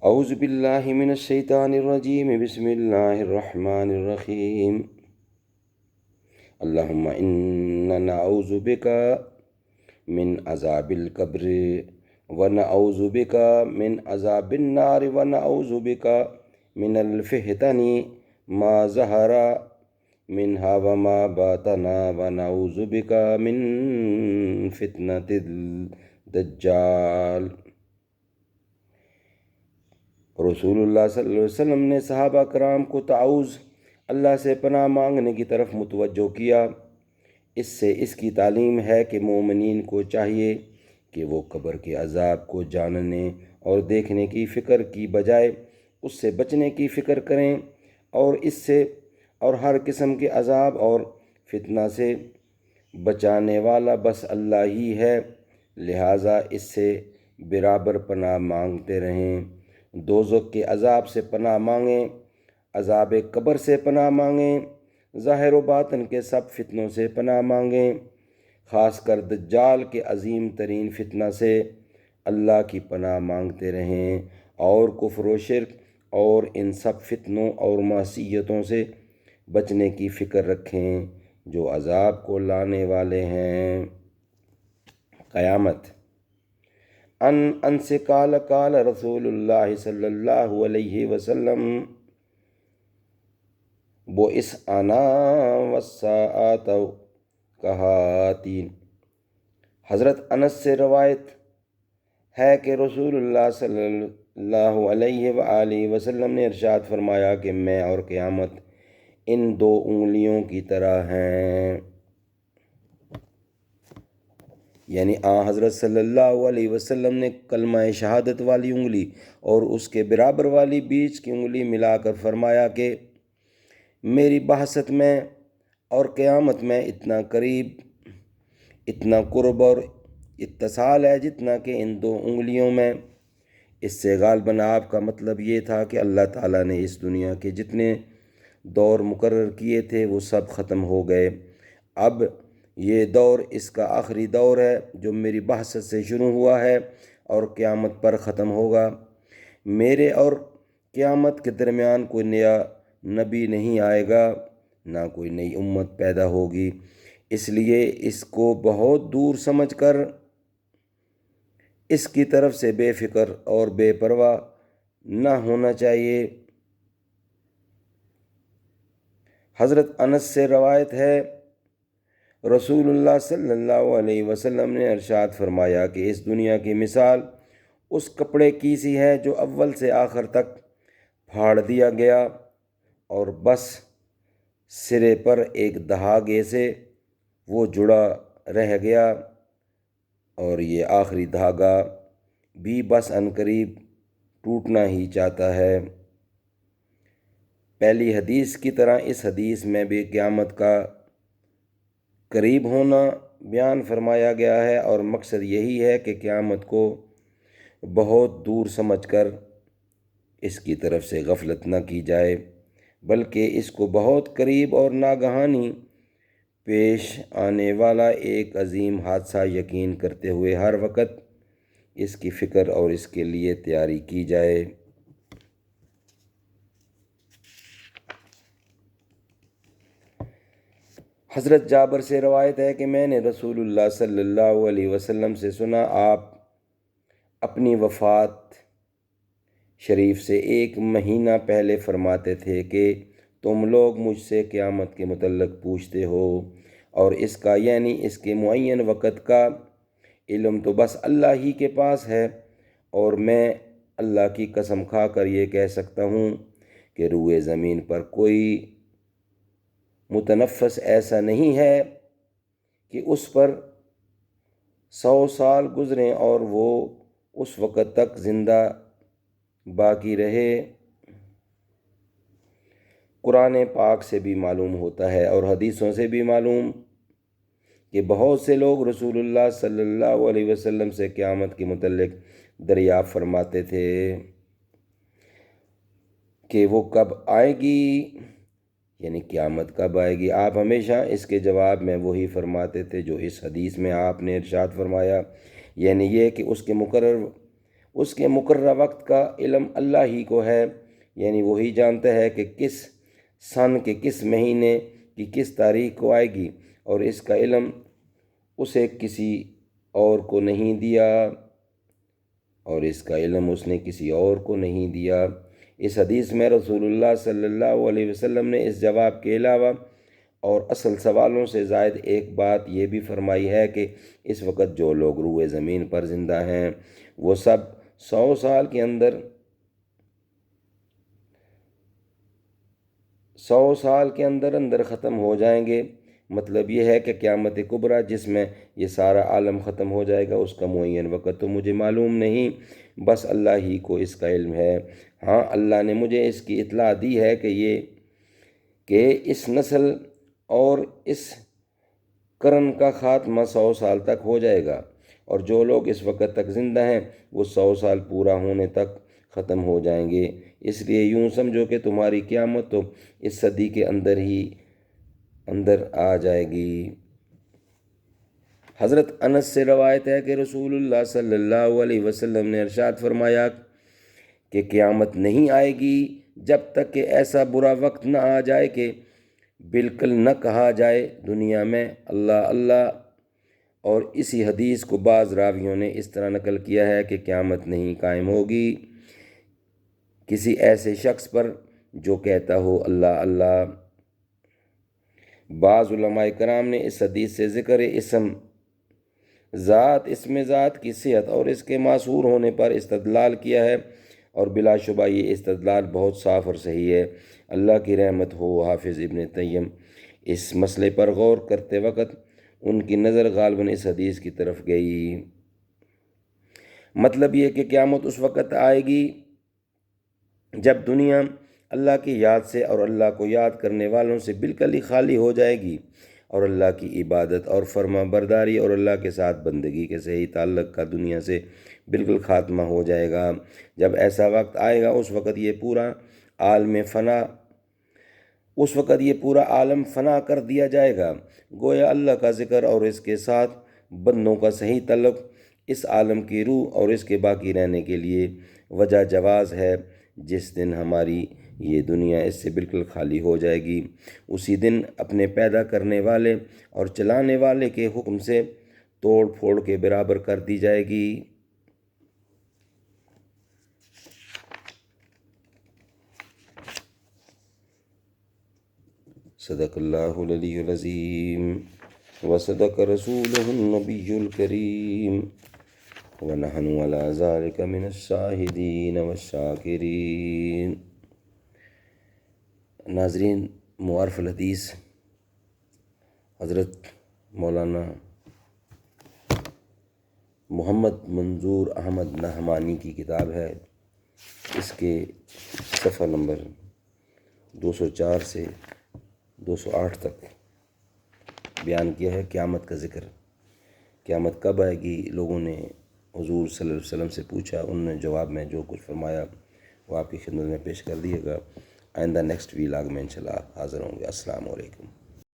اعوذ باللہ من الشیطان الرجیم بسم اللہ الرحمن الرحیم اللہم انا نعوذ بک من عذاب القبر ونعوذ بک من عذاب النار ونعوذ بک من الفتن ما ظہر منہا وما باطن ونعوذ بک من فتنة الدجال۔ رسول اللہ صلی اللہ علیہ وسلم نے صحابہ کرام کو تعوذ اللہ سے پناہ مانگنے کی طرف متوجہ کیا۔ اس سے اس کی تعلیم ہے کہ مومنین کو چاہیے کہ وہ قبر کے عذاب کو جاننے اور دیکھنے کی فکر کی بجائے اس سے بچنے کی فکر کریں، اور اس سے اور ہر قسم کے عذاب اور فتنہ سے بچانے والا بس اللہ ہی ہے، لہٰذا اس سے برابر پناہ مانگتے رہیں۔ دوزخ کے عذاب سے پناہ مانگیں، عذاب قبر سے پناہ مانگیں، ظاہر و باطن کے سب فتنوں سے پناہ مانگیں، خاص کر دجال کے عظیم ترین فتنہ سے اللہ کی پناہ مانگتے رہیں، اور کفر و شرک اور ان سب فتنوں اور معصیتوں سے بچنے کی فکر رکھیں جو عذاب کو لانے والے ہیں۔ قیامت۔ ان سے قال رسول اللہ صلی اللہ علیہ وسلم بعث انا والساعۃ کہاتین۔ حضرت انس سے روایت ہے کہ رسول اللہ صلی اللہ علیہ وآلہ وسلم نے ارشاد فرمایا کہ میں اور قیامت ان دو انگلیوں کی طرح ہیں، یعنی حضرت صلی اللہ علیہ وسلم نے کلمہ شہادت والی انگلی اور اس کے برابر والی بیچ کی انگلی ملا کر فرمایا کہ میری بعثت میں اور قیامت میں اتنا قریب، اتنا قرب اور اتصال ہے جتنا کہ ان دو انگلیوں میں۔ اس سے غالباً آپ کا مطلب یہ تھا کہ اللہ تعالیٰ نے اس دنیا کے جتنے دور مقرر کیے تھے وہ سب ختم ہو گئے، اب یہ دور اس کا آخری دور ہے جو میری بعثت سے شروع ہوا ہے اور قیامت پر ختم ہوگا۔ میرے اور قیامت کے درمیان کوئی نیا نبی نہیں آئے گا، نہ کوئی نئی امت پیدا ہوگی، اس لیے اس کو بہت دور سمجھ کر اس کی طرف سے بے فکر اور بے پرواہ نہ ہونا چاہیے۔ حضرت انس سے روایت ہے رسول اللہ صلی اللہ علیہ وسلم نے ارشاد فرمایا کہ اس دنیا کی مثال اس کپڑے کی سی ہے جو اول سے آخر تک پھاڑ دیا گیا اور بس سرے پر ایک دھاگے سے وہ جڑا رہ گیا، اور یہ آخری دھاگا بھی بس عنقریب ٹوٹنا ہی چاہتا ہے۔ پہلی حدیث کی طرح اس حدیث میں بھی قیامت کا قریب ہونا بیان فرمایا گیا ہے، اور مقصد یہی ہے کہ قیامت کو بہت دور سمجھ کر اس کی طرف سے غفلت نہ کی جائے، بلکہ اس کو بہت قریب اور ناگہانی پیش آنے والا ایک عظیم حادثہ یقین کرتے ہوئے ہر وقت اس کی فکر اور اس کے لیے تیاری کی جائے۔ حضرت جابر سے روایت ہے کہ میں نے رسول اللہ صلی اللہ علیہ وسلم سے سنا، آپ اپنی وفات شریف سے 1 مہینہ پہلے فرماتے تھے کہ تم لوگ مجھ سے قیامت کے متعلق پوچھتے ہو، اور اس کا یعنی اس کے معین وقت کا علم تو بس اللہ ہی کے پاس ہے، اور میں اللہ کی قسم کھا کر یہ کہہ سکتا ہوں کہ روئے زمین پر کوئی متنفس ایسا نہیں ہے کہ اس پر 100 سال گزریں اور وہ اس وقت تک زندہ باقی رہے۔ قرآن پاک سے بھی معلوم ہوتا ہے اور حدیثوں سے بھی معلوم کہ بہت سے لوگ رسول اللہ صلی اللہ علیہ وسلم سے قیامت کے متعلق دریافت فرماتے تھے کہ وہ کب آئے گی، یعنی قیامت کب آئے گی۔ آپ ہمیشہ اس کے جواب میں وہی فرماتے تھے جو اس حدیث میں آپ نے ارشاد فرمایا، یعنی یہ کہ اس کے مقررہ وقت کا علم اللہ ہی کو ہے، یعنی وہی جانتا ہے کہ کس سن کے کس مہینے کی کس تاریخ کو آئے گی، اور اس کا علم اسے کسی اور کو نہیں دیا، اور اس کا علم اس نے کسی اور کو نہیں دیا۔ اس حدیث میں رسول اللہ صلی اللہ علیہ وسلم نے اس جواب کے علاوہ اور اصل سوالوں سے زائد ایک بات یہ بھی فرمائی ہے کہ اس وقت جو لوگ روئے زمین پر زندہ ہیں وہ سب 100 سال کے اندر 100 سال کے اندر ختم ہو جائیں گے۔ مطلب یہ ہے کہ قیامت کبریٰ جس میں یہ سارا عالم ختم ہو جائے گا، اس کا معین وقت تو مجھے معلوم نہیں، بس اللہ ہی کو اس کا علم ہے۔ ہاں، اللہ نے مجھے اس کی اطلاع دی ہے کہ اس نسل اور اس قرن کا خاتمہ 100 سال تک ہو جائے گا، اور جو لوگ اس وقت تک زندہ ہیں وہ 100 سال پورا ہونے تک ختم ہو جائیں گے۔ اس لیے یوں سمجھو کہ تمہاری قیامت تو اس صدی کے اندر آ جائے گی۔ حضرت انس سے روایت ہے کہ رسول اللہ صلی اللہ علیہ وسلم نے ارشاد فرمایا کہ قیامت نہیں آئے گی جب تک کہ ایسا برا وقت نہ آ جائے کہ بالکل نہ کہا جائے دنیا میں اللہ اللہ۔ اور اسی حدیث کو بعض راویوں نے اس طرح نقل کیا ہے کہ قیامت نہیں قائم ہوگی کسی ایسے شخص پر جو کہتا ہو اللہ اللہ۔ بعض علماء کرام نے اس حدیث سے ذکر اسم ذات کی صحت اور اس کے معصور ہونے پر استدلال کیا ہے، اور بلا شبہ یہ استدلال بہت صاف اور صحیح ہے۔ اللہ کی رحمت ہو، حافظ ابن تیم اس مسئلے پر غور کرتے وقت ان کی نظر غالباً اس حدیث کی طرف گئی۔ مطلب یہ کہ قیامت اس وقت آئے گی جب دنیا اللہ کی یاد سے اور اللہ کو یاد کرنے والوں سے بالکل ہی خالی ہو جائے گی، اور اللہ کی عبادت اور فرما برداری اور اللہ کے ساتھ بندگی کے صحیح تعلق کا دنیا سے بالکل خاتمہ ہو جائے گا۔ جب ایسا وقت آئے گا اس وقت یہ پورا عالم فنا کر دیا جائے گا، گویا اللہ کا ذکر اور اس کے ساتھ بندوں کا صحیح تعلق اس عالم کی روح اور اس کے باقی رہنے کے لیے وجہ جواز ہے۔ جس دن ہماری یہ دنیا اس سے بالکل خالی ہو جائے گی، اسی دن اپنے پیدا کرنے والے اور چلانے والے کے حکم سے توڑ پھوڑ کے برابر کر دی جائے گی۔ صدق اللہ العلی العظیم وصدق رسولہ النبی الکریم ونحن علی ذلک من الشاہدین والشاکرین۔ ناظرین، معارف الحدیث حضرت مولانا محمد منظور احمد نعمانی کی کتاب ہے۔ اس کے صفحہ نمبر 204 سے 208 تک بیان کیا ہے قیامت کا ذکر۔ قیامت کب آئے گی؟ لوگوں نے حضور صلی اللہ علیہ وسلم سے پوچھا، انہوں نے جواب میں جو کچھ فرمایا وہ آپ کی خدمت میں پیش کر دیے گا۔ آئندہ نیکسٹ ویلاگ میں انشاءاللہ حاضر ہوں گے۔ السلام علیکم۔